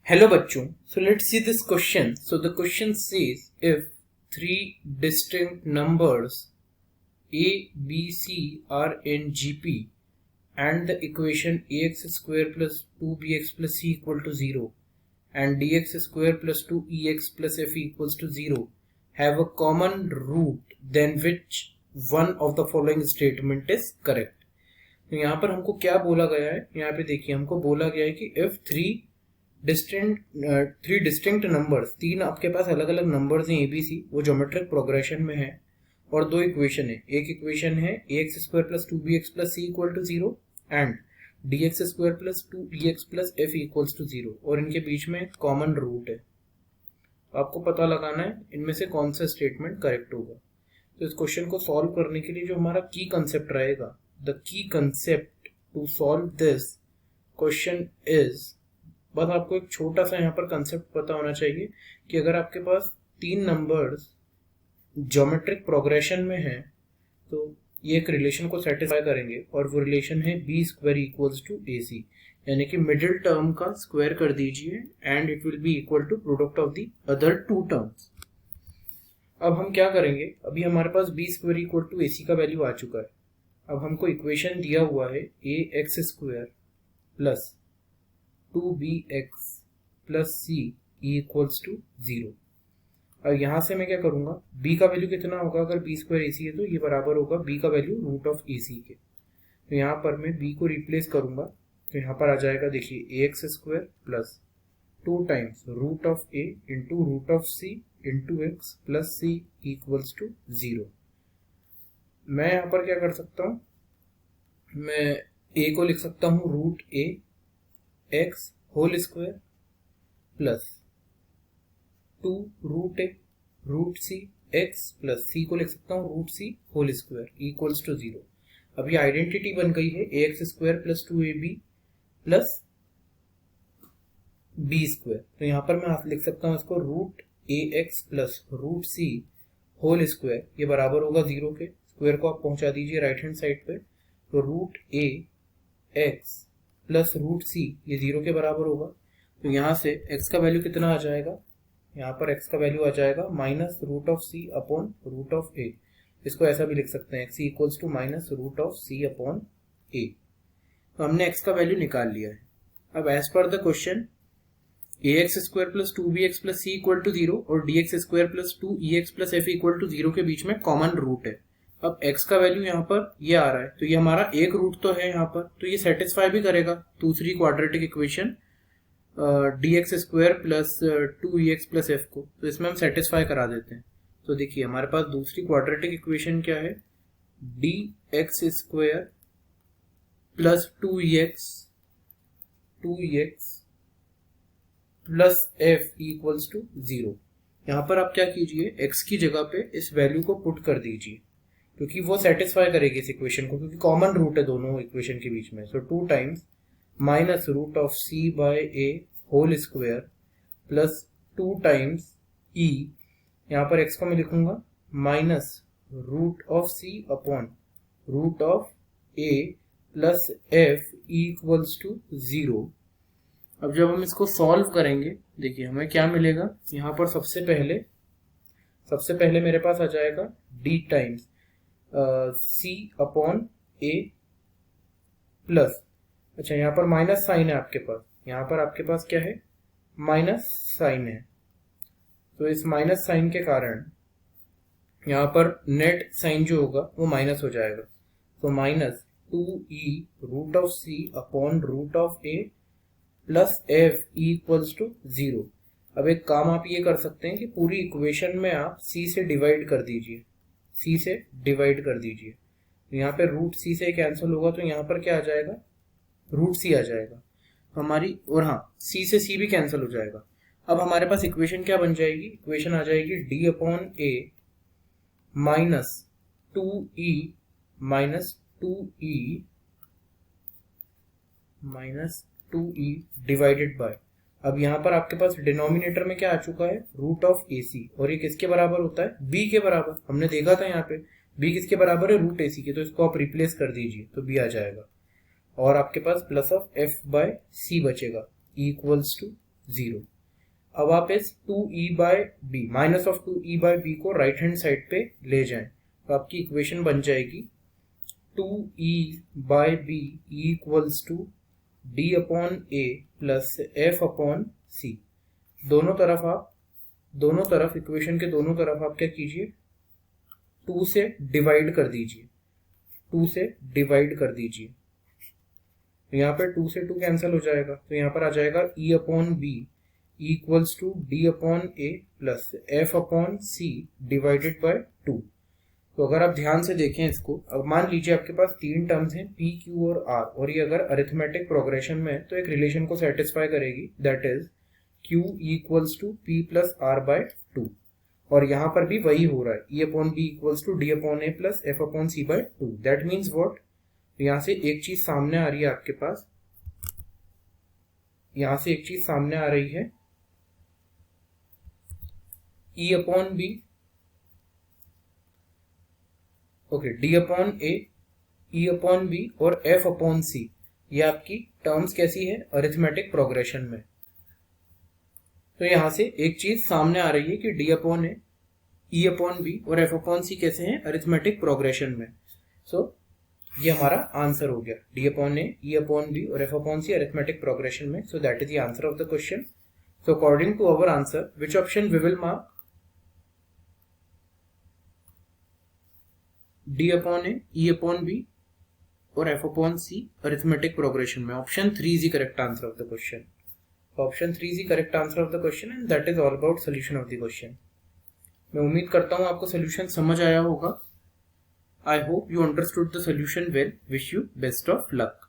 Hello bachcho. So let's see this question. So the question says if three distinct numbers a, b, c are in GP and the equation ax square plus 2bx plus c equal to 0 and dx square plus 2ex plus f equals to 0 have a common root, then which one of the following statement is correct? तो यहाँ पर हमको क्या बोला गया है, यहाँ पे देखिए हमको बोला गया है कि if थ्री डिस्टिंक्ट नंबर्स, तीन आपके पास अलग अलग नंबर्स हैं एबीसी, वो ज्योमेट्रिक प्रोग्रेशन में है और दो इक्वेशन है। एक इक्वेशन है ax square plus 2bx plus c equal to 0 and dx square plus 2ex plus f equals to 0 और इनके बीच में कॉमन रूट है। आपको पता लगाना है इनमें से कौन सा स्टेटमेंट करेक्ट होगा। तो इस क्वेश्चन को सॉल्व करने के लिए जो हमारा की कंसेप्ट रहेगा, the key concept to solve this question is, बस आपको एक छोटा सा यहाँ पर कंसेप्ट पता होना चाहिए कि अगर आपके पास तीन नंबर्स ज्योमेट्रिक प्रोग्रेशन में हैं तो ये एक रिलेशन को सेटिस्फाई करेंगे और वो रिलेशन है B square equals to A C, यानी कि मिडिल टर्म का स्क्वायर कर दीजिए and it will be equal to product of the other two terms. अब हम क्या करेंगे, अभी हमारे पास B square equal to A C का वैल्यू आ चुका है। अब हमको इक्वेशन दिया हुआ है a x square plus 2bx plus c equals to 0। और यहाँ से मैं क्या करूँगा, b का वैल्यू कितना होगा, अगर b स्क्वायर ए सी है तो ये बराबर होगा b का वैल्यू रूट ऑफ ए सी के। तो यहाँ पर मैं b को रिप्लेस करूँगा तो यहाँ पर आ जाएगा, देखिए ax square plus 2 times root of a into root of c into X plus c equals to 0। मैं यहाँ पर क्या कर सकता हूँ, मैं a को लिख सकता हूँ root a x whole square plus 2 root a root c x plus c को लिख सकता हूँ root c whole square equals to 0। अब ये आइडेंटिटी बन गई है a x square plus 2ab प्लस बी स्क्वायर। तो यहाँ पर मैं लिख सकता हूँ इसको root a x plus root c whole square, ये बराबर होगा 0 के। स्क्वायर को आप पहुंचा दीजिए राइट हैंड साइड पे, तो root a x plus root सी ये 0 के बराबर होगा। तो यहाँ से x का वैल्यू कितना आ जाएगा, यहाँ पर x का वैल्यू आ जाएगा minus root of c upon root of a. इसको ऐसा भी लिख सकते हैं x equals to minus root of c upon a. तो हमने x का वैल्यू निकाल लिया है। अब as per the question ax square plus 2bx plus c equal to 0 और dx square plus 2ex plus f equal to 0 के बीच में कॉमन रूट है। अब x का वैल्यू यहाँ पर ये आ रहा है, तो ये हमारा एक रूट तो है यहाँ पर, तो ये सेटिस्फाई भी करेगा दूसरी quadratic equation dx square plus 2ex plus f को। तो इसमें हम सेटिस्फाई करा देते हैं। तो देखिए हमारे पास दूसरी क्वाड्रेटिक इक्वेशन क्या है, dx square plus 2ex plus f equals to 0। यहाँ पर आप क्या कीजिए, x की जगह पे इस वैल्यू को पुट कर दीजिए क्योंकि वो सेटिस्फाई करेगी इस इक्वेशन को, क्योंकि कॉमन रूट है दोनों इक्वेशन के बीच में। So 2 times minus root of c by a whole square plus 2 times e, यहाँ पर x को मैं लिखूंगा minus root of c upon root of a plus f equals to 0। अब जब हम इसको सॉल्व करेंगे, देखिए हमें क्या मिलेगा, यहाँ पर सबसे पहले मेरे पास आ जाएगा d times c upon a plus, अच्छा यहाँ पर माइनस साइन है आपके पास, यहाँ पर आपके पास क्या है, माइनस साइन है। तो इस माइनस साइन के कारण यहाँ पर नेट साइन जो होगा वो माइनस हो जाएगा। तो minus 2e root of c upon root of a plus f equals to 0। अब एक काम आप ये कर सकते हैं कि पूरी इक्वेशन में आप c से डिवाइड कर दीजिए, तो यहाँ पे रूट सी से कैंसिल होगा तो यहाँ पर क्या आ जाएगा, रूट सी आ जाएगा हमारी, और हाँ सी से सी भी कैंसिल हो जाएगा। अब हमारे पास इक्वेशन क्या बन जाएगी, इक्वेशन आ जाएगी D upon A minus 2e minus 2e divided by, अब यहाँ पर आपके पास डिनोमिनेटर में क्या आ चुका है, रूट ऑफ ए सी, और ये किसके बराबर होता है, b के बराबर। हमने देखा था यहाँ पे b किसके बराबर है, रूट ए सी के, तो इसको आप रिप्लेस कर दीजिए तो b आ जाएगा और आपके पास प्लस ऑफ f बाय सी बचेगा इक्वल्स टू 0। अब आप इस 2e/b माइनस ऑफ 2e/b को राइट हैंड साइड पे ले जाएं तो आपकी इक्वेशन बन जाएगी 2e/b equals to d/a plus f/c। दोनों तरफ इक्वेशन के दोनों तरफ आप क्या कीजिए, 2 से डिवाइड कर दीजिए, 2 से डिवाइड कर दीजिए। तो यहाँ पे 2 से 2 कैंसिल हो जाएगा, तो यहाँ पर आ जाएगा e/b equals to d/a plus f/c divided by 2। तो अगर आप ध्यान से देखें इसको, अब मान लीजिए आपके पास तीन टर्म्स हैं p, q और r, और ये अगर अरिथमेटिक प्रोग्रेशन में है तो एक रिलेशन को सेटिस्फाई करेगी, that is q equals to p plus r by 2। और यहाँ पर भी वही हो रहा है, e/b equals to d/a plus f/c by 2। That means what, यहाँ से एक चीज सामने आ रही है आपके पास, यहाँ से एक चीज सामने आ रही है e/b, ओके, d/a, e/b और f/c, ये आपकी टर्म्स कैसी है अरिथमेटिक प्रोग्रेशन में। तो यहां से एक चीज सामने आ रही है कि d/a, e/b और f/c कैसे हैं अरिथमेटिक प्रोग्रेशन में। सो ये हमारा आंसर हो गया, d/a, e/b और f/c अरिथमेटिक प्रोग्रेशन में। So that is the answer of the question. So according to our answer, which option we will mark? d/a, e/b और f/c अरिथमेटिक प्रोग्रेशन में option 3 is the correct answer of the question. Option 3 is the correct answer of the question and that is all about solution of the question. मैं उम्मीद करता हूं आपको solution समझ आया होगा। I hope you understood the solution well. Wish you best of luck.